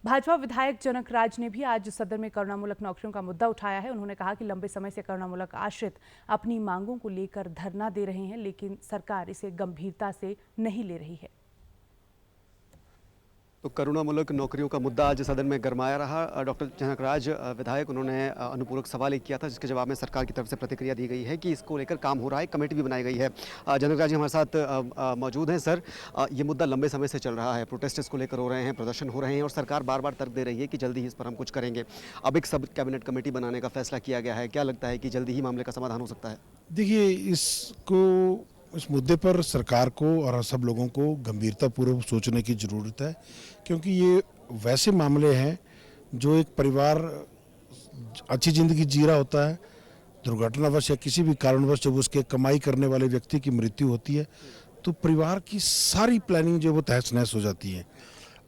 भाजपा विधायक जनक राज ने भी आज सदन में करुणामूलक नौकरियों का मुद्दा उठाया है। उन्होंने कहा कि लंबे समय से करुणामूलक आश्रित अपनी मांगों को लेकर धरना दे रहे हैं, लेकिन सरकार इसे गंभीरता से नहीं ले रही है। तो करुणामूलक नौकरियों का मुद्दा आज सदन में गरमाया रहा। डॉक्टर जनक राज विधायक, उन्होंने अनुपूरक सवाल एक किया था, जिसके जवाब में सरकार की तरफ से प्रतिक्रिया दी गई है कि इसको लेकर काम हो रहा है, कमेटी भी बनाई गई है। जनक राज जी हमारे साथ मौजूद हैं। सर, ये मुद्दा लंबे समय से चल रहा है, प्रोटेस्ट इसको लेकर हो रहे हैं, प्रदर्शन हो रहे हैं और सरकार बार बार तर्क दे रही है कि जल्दी ही इस पर हम कुछ करेंगे। अब एक सब कैबिनेट कमेटी बनाने का फैसला किया गया है, क्या लगता है कि जल्दी ही मामले का समाधान हो सकता है? देखिए, इस मुद्दे पर सरकार को और सब लोगों को गंभीरतापूर्वक सोचने की ज़रूरत है, क्योंकि ये वैसे मामले हैं जो एक परिवार अच्छी ज़िंदगी जी रहा होता है, दुर्घटनावश या किसी भी कारणवश जब उसके कमाई करने वाले व्यक्ति की मृत्यु होती है तो परिवार की सारी प्लानिंग जो वो तहस नहस हो जाती है।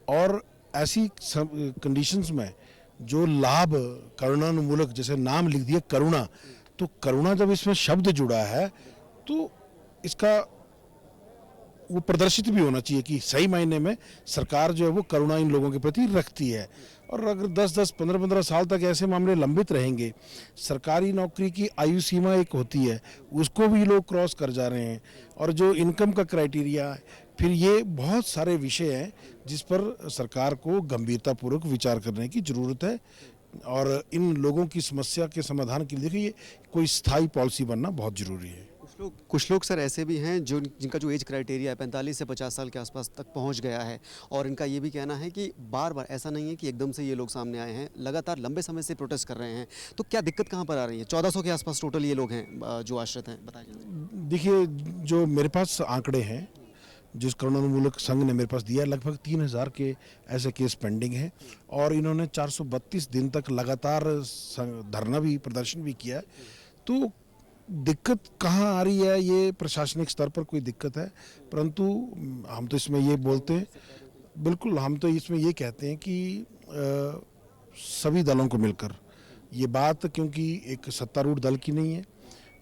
और ऐसी कंडीशंस में जो लाभ करुणानुमूलक, जैसे नाम लिख दिया करुणा, तो करुणा जब इसमें शब्द जुड़ा है तो इसका वो प्रदर्शित भी होना चाहिए कि सही मायने में सरकार जो है वो करुणा इन लोगों के प्रति रखती है। और अगर 10-10, 15-15 साल तक ऐसे मामले लंबित रहेंगे, सरकारी नौकरी की आयु सीमा एक होती है, उसको भी लोग क्रॉस कर जा रहे हैं, और जो इनकम का क्राइटेरिया है, फिर ये बहुत सारे विषय हैं जिस पर सरकार को गंभीरतापूर्वक विचार करने की ज़रूरत है। और इन लोगों की समस्या के समाधान के लिए देखिए, कोई स्थायी पॉलिसी बनना बहुत ज़रूरी है। कुछ लोग सर ऐसे भी हैं जिनका जो एज क्राइटेरिया है 45 से 50 साल के आसपास तक पहुंच गया है, और इनका ये भी कहना है कि बार बार, ऐसा नहीं है कि एकदम से ये लोग सामने आए हैं, लगातार लंबे समय से प्रोटेस्ट कर रहे हैं। तो क्या दिक्कत कहां पर आ रही है? 1400 के आसपास टोटल ये लोग हैं जो आश्रित हैं, बताइए। देखिए, जो मेरे पास आंकड़े हैं, जिस करुणामूलक संघ ने मेरे पास दिया, लगभग 3000 के ऐसे केस पेंडिंग हैं, और इन्होंने 432 दिन तक लगातार धरना भी, प्रदर्शन भी किया है। तो दिक्कत कहाँ आ रही है, ये प्रशासनिक स्तर पर कोई दिक्कत है, परंतु हम तो इसमें ये बोलते हैं, बिल्कुल हम तो इसमें ये कहते हैं कि सभी दलों को मिलकर ये बात, क्योंकि एक सत्तारूढ़ दल की नहीं है,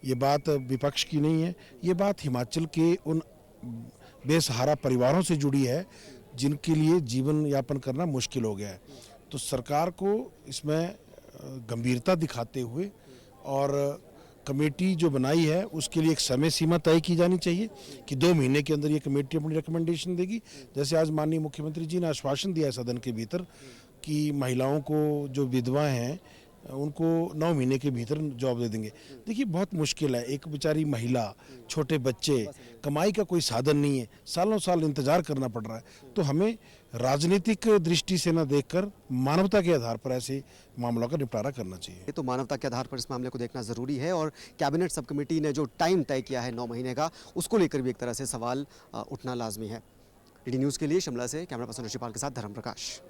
ये बात विपक्ष की नहीं है, ये बात हिमाचल के उन बेसहारा परिवारों से जुड़ी है जिनके लिए जीवन यापन करना मुश्किल हो गया है। तो सरकार को इसमें गंभीरता दिखाते हुए और कमेटी जो बनाई है उसके लिए एक समय सीमा तय की जानी चाहिए कि 2 महीने के अंदर ये कमेटी अपनी रिकमेंडेशन देगी। जैसे आज माननीय मुख्यमंत्री जी ने आश्वासन दिया है सदन के भीतर कि महिलाओं को, जो विधवाएं हैं, उनको 9 महीने के भीतर जॉब दे देंगे। देखिए, बहुत मुश्किल है, एक बेचारी महिला, छोटे बच्चे, कमाई का कोई साधन नहीं है, सालों साल इंतजार करना पड़ रहा है। तो हमें राजनीतिक दृष्टि से न देखकर मानवता के आधार पर ऐसे मामलों का निपटारा करना चाहिए। तो मानवता के आधार पर इस मामले को देखना जरूरी है, और कैबिनेट सब कमेटी ने जो टाइम तय किया है 9 महीने का, उसको लेकर भी एक तरह से सवाल उठना लाजमी है। डीडी न्यूज़ के लिए शिमला से कैमरा पर्सन ऋषिपाल के साथ धर्म प्रकाश।